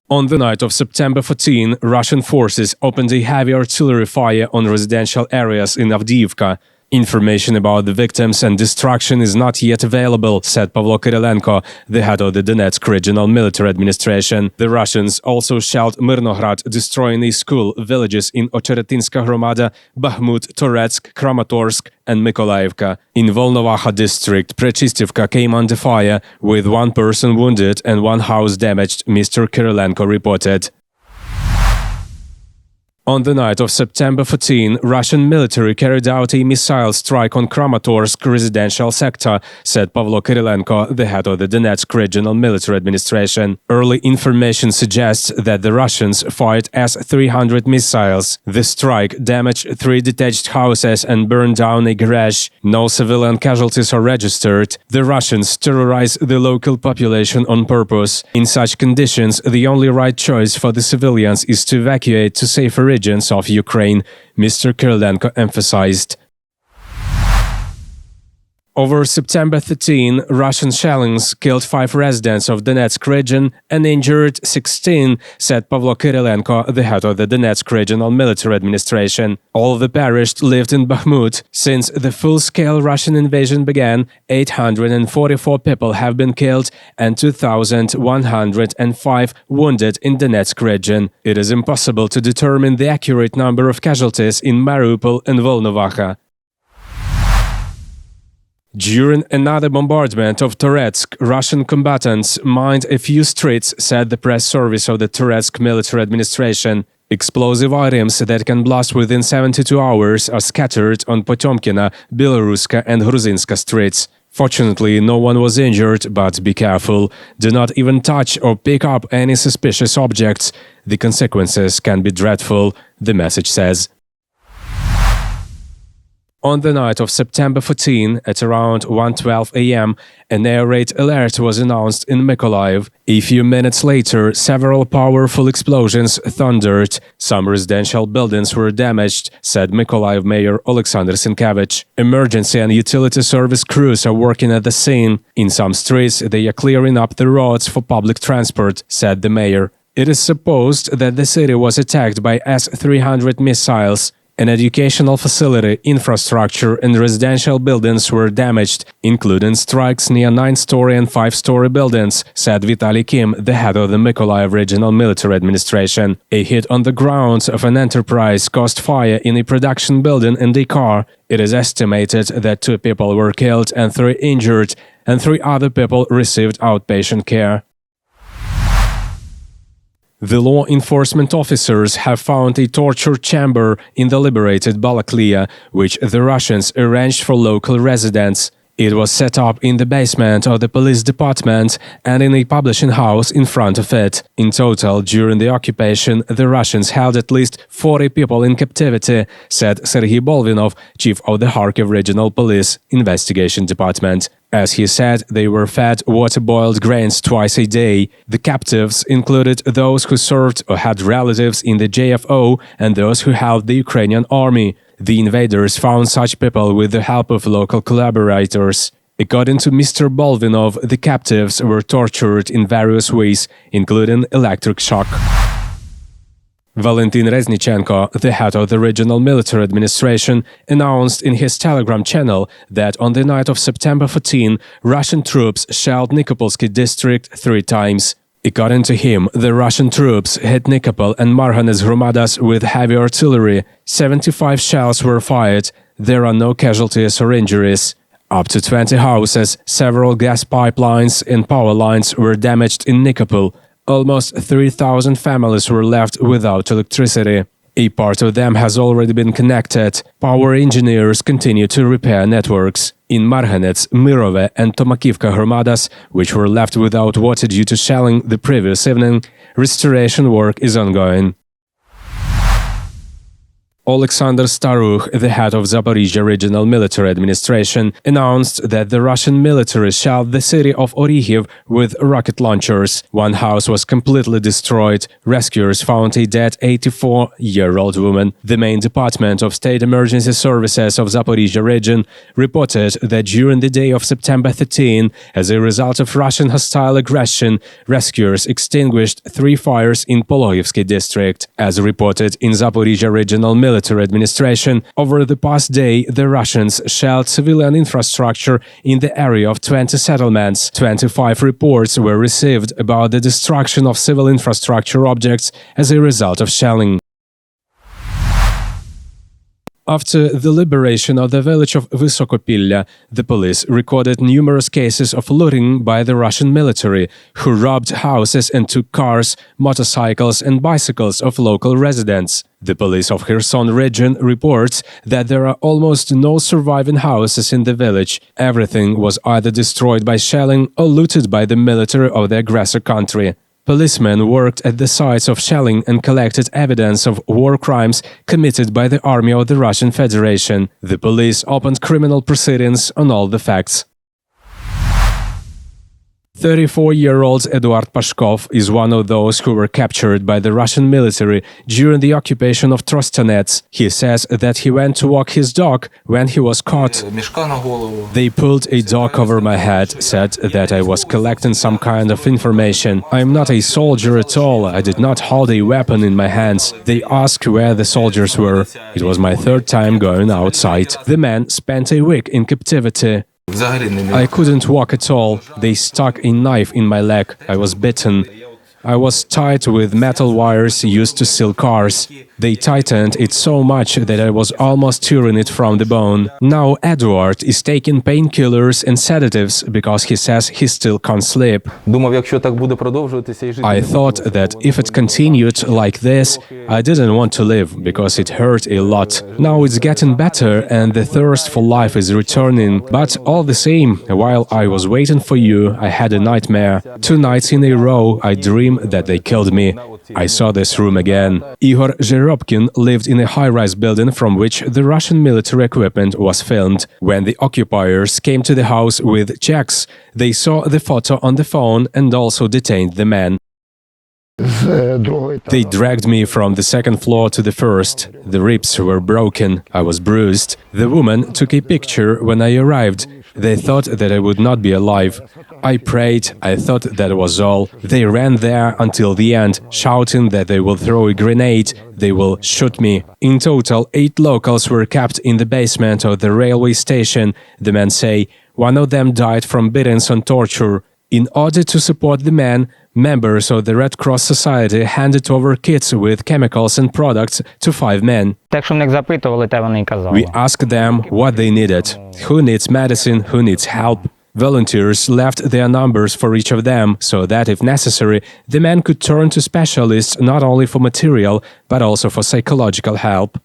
On the night of September 14, Russian forces opened a heavy artillery fire on residential areas in Avdiivka. Information about the victims and destruction is not yet available, said Pavlo Kyrylenko, the head of the Donetsk Regional Military Administration. The Russians also shelled Mirnograd, destroying a school, villages in Ocheretinska Hromada, Bakhmut, Toretsk, Kramatorsk and Mykolaiv. In Volnovakha district, Prechystivka came under fire, with one person wounded and one house damaged, Mr. Kyrylenko reported. On the night of September 14, Russian military carried out a missile strike on Kramatorsk residential sector, said Pavlo Kyrylenko, the head of the Donetsk Regional Military Administration. Early information suggests that the Russians fired S-300 missiles. The strike damaged 3 detached houses and burned down a garage. No civilian casualties are registered. The Russians terrorize the local population on purpose. In such conditions, the only right choice for the civilians is to evacuate to safer regions of Ukraine, Mr. Kyrylenko emphasized. Over September 13, Russian shellings killed 5 residents of Donetsk region and injured 16, said Pavlo Kyrylenko, the head of the Donetsk Regional Military Administration. All of the perished lived in Bakhmut. Since the full-scale Russian invasion began, 844 people have been killed and 2,105 wounded in Donetsk region. It is impossible to determine the accurate number of casualties in Mariupol and Volnovakha. During another bombardment of Toretsk, Russian combatants mined a few streets, said the press service of the Toretsk military administration. Explosive items that can blast within 72 hours are scattered on Potemkina, Belaruska and Gruzinska streets. Fortunately, no one was injured, but be careful. Do not even touch or pick up any suspicious objects. The consequences can be dreadful, the message says. On the night of September 14, at around 1:12 a.m., an air raid alert was announced in Mykolaiv. A few minutes later, several powerful explosions thundered. Some residential buildings were damaged, said Mykolaiv Mayor Alexander Sienkiewicz. Emergency and utility service crews are working at the scene. In some streets, they are clearing up the roads for public transport, said the mayor. It is supposed that the city was attacked by S-300 missiles. An educational facility, infrastructure and residential buildings were damaged, including strikes near 9-story and 5-story buildings, said Vitaly Kim, the head of the Mykolaiv Regional Military Administration. A hit on the grounds of an enterprise caused fire in a production building and a car. It is estimated that 2 people were killed and 3 injured, and 3 other people received outpatient care. The law enforcement officers have found a torture chamber in the liberated Balaklia, which the Russians arranged for local residents. It was set up in the basement of the police department and in a publishing house in front of it. In total, during the occupation, the Russians held at least 40 people in captivity, said Sergei Bolvinov, chief of the Kharkiv Regional Police Investigation Department. As he said, they were fed water-boiled grains twice a day. The captives included those who served or had relatives in the JFO and those who helped the Ukrainian army. The invaders found such people with the help of local collaborators. According to Mr. Bolvinov, the captives were tortured in various ways, including electric shock. Valentin Reznichenko, the head of the Regional Military Administration, announced in his Telegram channel that on the night of September 14, Russian troops shelled Nikopolsky district 3 times. According to him, the Russian troops hit Nikopol and Marhanets Hromadas with heavy artillery. 75 shells were fired. There are no casualties or injuries. Up to 20 houses, several gas pipelines and power lines were damaged in Nikopol. Almost 3,000 families were left without electricity. A part of them has already been connected. Power engineers continue to repair networks. In Marhanets, Mirove and Tomakivka Hromadas, which were left without water due to shelling the previous evening, restoration work is ongoing. Alexander Starukh, the head of Zaporizhia Regional Military Administration, announced that the Russian military shelled the city of Orikhiv with rocket launchers. One house was completely destroyed. Rescuers found a dead 84-year-old woman. The main Department of State Emergency Services of Zaporizhia region reported that during the day of September 13, as a result of Russian hostile aggression, rescuers extinguished 3 fires in Poloivsky district. As reported in Zaporizhia Regional Military Administration, over the past day, the Russians shelled civilian infrastructure in the area of 20 settlements. 25 reports were received about the destruction of civil infrastructure objects as a result of shelling. After the liberation of the village of Vysokopilya, the police recorded numerous cases of looting by the Russian military, who robbed houses and took cars, motorcycles and bicycles of local residents. The police of Kherson region reports that there are almost no surviving houses in the village. Everything was either destroyed by shelling or looted by the military of the aggressor country. Policemen worked at the sites of shelling and collected evidence of war crimes committed by the army of the Russian Federation. The police opened criminal proceedings on all the facts. 34-year-old Eduard Pashkov is one of those who were captured by the Russian military during the occupation of Trostianets. He says that he went to walk his dog when he was caught. They pulled a dog over my head, said that I was collecting some kind of information. I am not a soldier at all. I did not hold a weapon in my hands. They asked where the soldiers were. It was my 3rd time going outside. The man spent a week in captivity. I couldn't walk at all. They stuck a knife in my leg. I was bitten. I was tied with metal wires used to seal cars. They tightened it so much that I was almost tearing it from the bone. Now Edward is taking painkillers and sedatives because he says he still can't sleep. I thought that if it continued like this, I didn't want to live because it hurt a lot. Now it's getting better and the thirst for life is returning. But all the same, while I was waiting for you, I had a nightmare. 2 nights in a row I dreamed that they killed me. I saw this room again. Igor Zheropkin lived in a high-rise building from which the Russian military equipment was filmed. When the occupiers came to the house with checks, they saw the photo on the phone and also detained the man. They dragged me from the 2nd floor to the 1st. The ribs were broken. I was bruised. The woman took a picture when I arrived. They thought that I would not be alive. I prayed. I thought that was all. They ran there until the end, shouting that they will throw a grenade, they will shoot me. In total, 8 locals were kept in the basement of the railway station. The men say 1 of them died from beatings and torture. In order to support the men, members of the Red Cross Society handed over kits with chemicals and products to 5 men. We asked them what they needed, who needs medicine, who needs help. Volunteers left their numbers for each of them, so that if necessary, the men could turn to specialists not only for material, but also for psychological help.